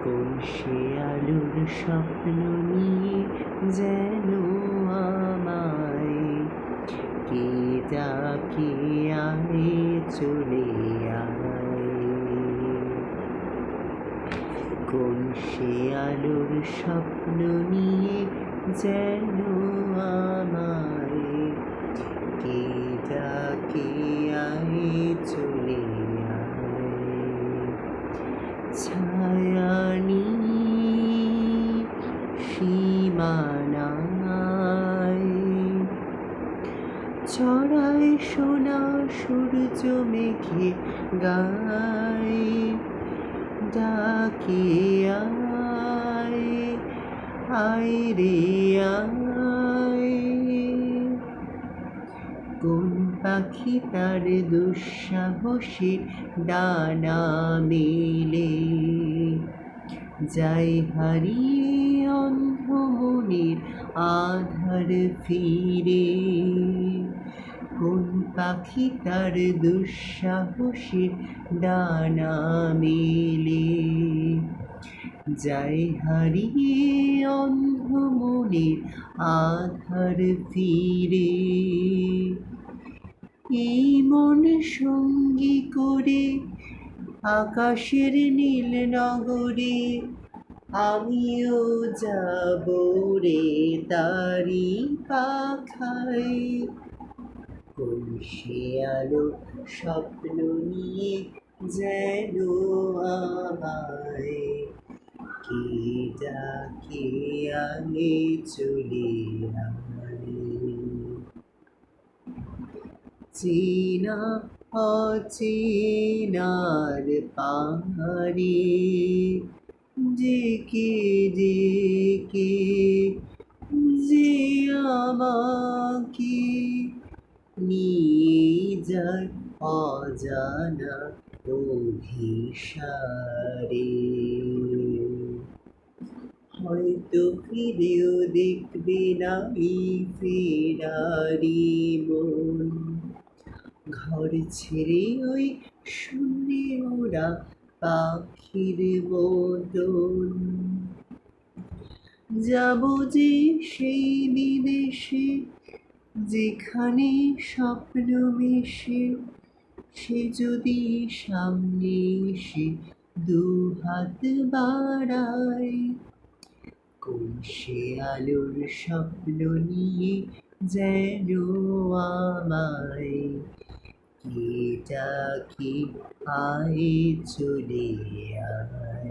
কোন সে আলোর স্বপ্ন নিয়ে যেন আমায় কে ডাকে আয় চলে আয়। কোন সে আলোর স্বপ্ন নিয়ে যেন আমায় কে ডাকে আয় চলে আয়। ছায়ানি সীমানায় ছড়ায় সোনা সূর্য মেঘে গায় ডাকে আয় আয় রে আয়। কোন পাখি তার দুঃসাহসে ডানা মেলে যায় হারিয়ে অন্ধ মনের আধার ফিরে। কোন পাখি তার দুঃসাহসে ডানা মেলে যায় হারিয়ে অন্ধ মনের আধার ফিরে। এই মন সঙ্গী করে আকাশের নীল নগরে আমিও যাব রে তারি পাখায়। কোন সে আলো স্বপ্ন নিয়ে যেন আমায় কে ডাকে আগে চলে আয়। চেনা অচেনার পাহাড়ে ডেকে ডেকে যে আমাকে নিয়ে যায় অজানা অভিসারে। হয়তো ফিরেও দেখবে না এই ফেরারি মন, ঘর ছেড়ে ওই শূন্যে ওরা পাখির মতন। যাব যে সেই বিদেশে যেখানে স্বপ্ন মেশে, সে যদি সামনে এসে দুহাত বাড়ায়। কোন সে আলোর স্বপ্ন নিয়ে যেন আমায় কে ডাকে আয় চলে আয়।